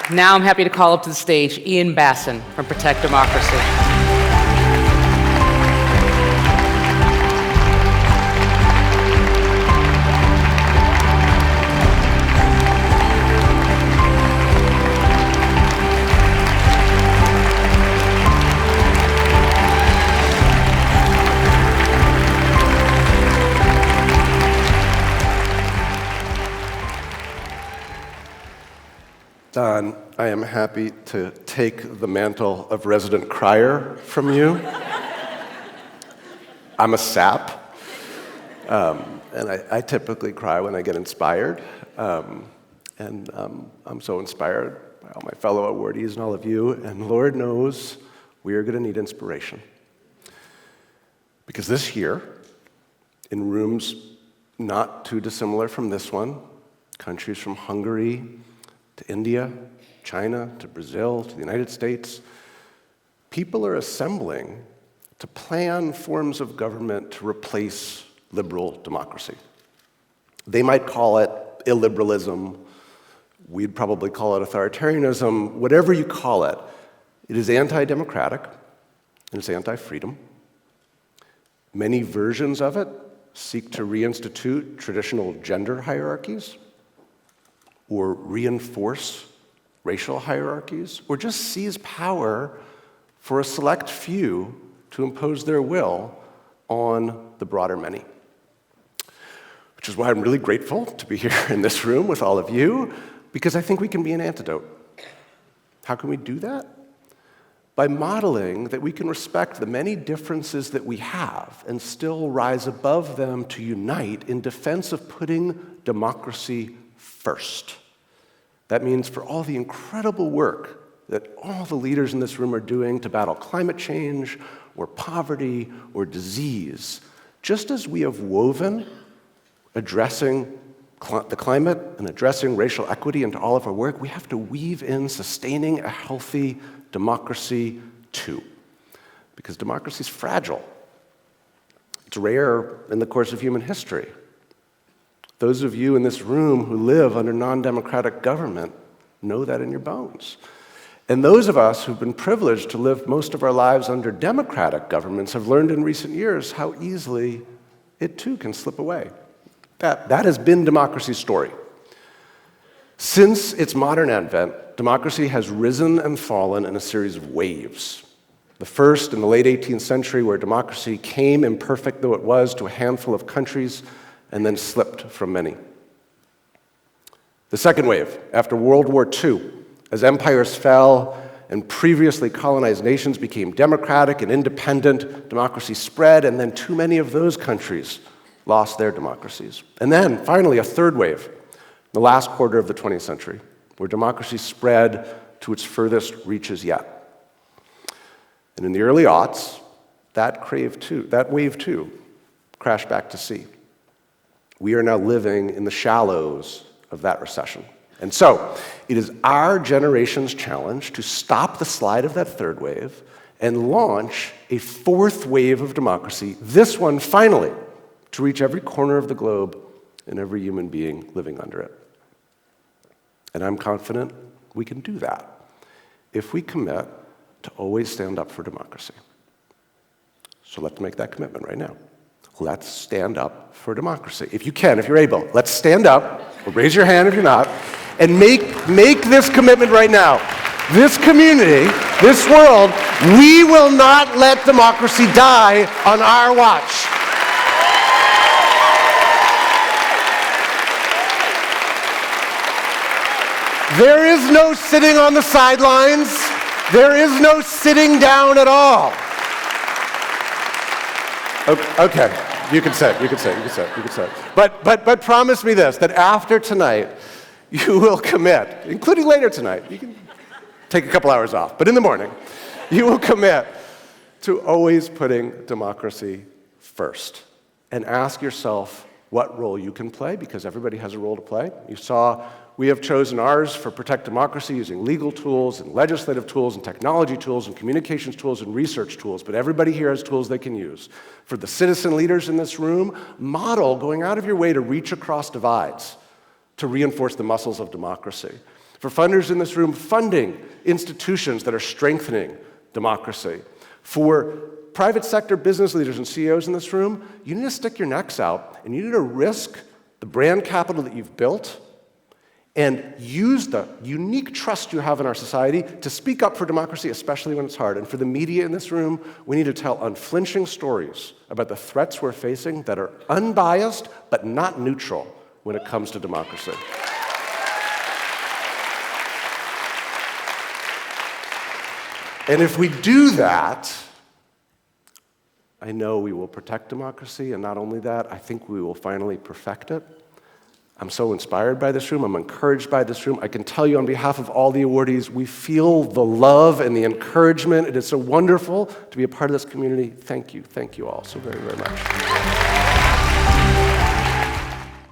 Now I'm happy to call up to the stage Ian Bassin from Protect Democracy. Don, I am happy to take the mantle of resident crier from you. I'm a sap, and I typically cry when I get inspired, and I'm so inspired by all my fellow awardees and all of you, and Lord knows we are going to need inspiration. Because this year, in rooms not too dissimilar from this one, countries from Hungary to India, China, to Brazil, to the United States, people are assembling to plan forms of government to replace liberal democracy. They might call it illiberalism, we'd probably call it authoritarianism, whatever you call it. It is anti-democratic, and it's anti-freedom. Many versions of it seek to reinstitute traditional gender hierarchies, or reinforce racial hierarchies, or just seize power for a select few to impose their will on the broader many. Which is why I'm really grateful to be here in this room with all of you, because I think we can be an antidote. How can we do that? By modeling that we can respect the many differences that we have and still rise above them to unite in defense of putting democracy first. That means for all the incredible work that all the leaders in this room are doing to battle climate change or poverty or disease, just as we have woven addressing the climate and addressing racial equity into all of our work, we have to weave in sustaining a healthy democracy too. Because democracy is fragile. It's rare in the course of human history. Those of you in this room who live under non-democratic government know that in your bones. And those of us who've been privileged to live most of our lives under democratic governments have learned in recent years how easily it too can slip away. That has been democracy's story. Since its modern advent, democracy has risen and fallen in a series of waves. The first in the late 18th century, where democracy came, imperfect though it was, to a handful of countries and then slipped from many. The second wave, after World War II, as empires fell and previously colonized nations became democratic and independent, democracy spread, and then too many of those countries lost their democracies. And then, finally, a third wave, the last quarter of the 20th century, where democracy spread to its furthest reaches yet. And in the early aughts, that wave too crashed back to sea. We are now living in the shallows of that recession. And so, it is our generation's challenge to stop the slide of that third wave and launch a fourth wave of democracy, this one finally, to reach every corner of the globe and every human being living under it. And I'm confident we can do that if we commit to always stand up for democracy. So let's make that commitment right now. Let's stand up for democracy. If you can, if you're able, let's stand up, or raise your hand if you're not, and make this commitment right now. This community, this world, we will not let democracy die on our watch. There is no sitting on the sidelines. There is no sitting down at all. Okay, you can sit. But promise me this, that after tonight, you will commit, including later tonight, you can take a couple hours off, but in the morning, you will commit to always putting democracy first. And ask yourself what role you can play, because everybody has a role to play. You saw we have chosen ours for Protect Democracy using legal tools and legislative tools and technology tools and communications tools and research tools, but everybody here has tools they can use. For the citizen leaders in this room, model going out of your way to reach across divides, to reinforce the muscles of democracy. For funders in this room, funding institutions that are strengthening democracy. For private sector business leaders and CEOs in this room, you need to stick your necks out and you need to risk the brand capital that you've built and use the unique trust you have in our society to speak up for democracy, especially when it's hard. And for the media in this room, we need to tell unflinching stories about the threats we're facing that are unbiased but not neutral when it comes to democracy. And if we do that, I know we will protect democracy, and not only that, I think we will finally perfect it. I'm so inspired by this room. I'm encouraged by this room. I can tell you on behalf of all the awardees, we feel the love and the encouragement. It is so wonderful to be a part of this community. Thank you all so very, very much.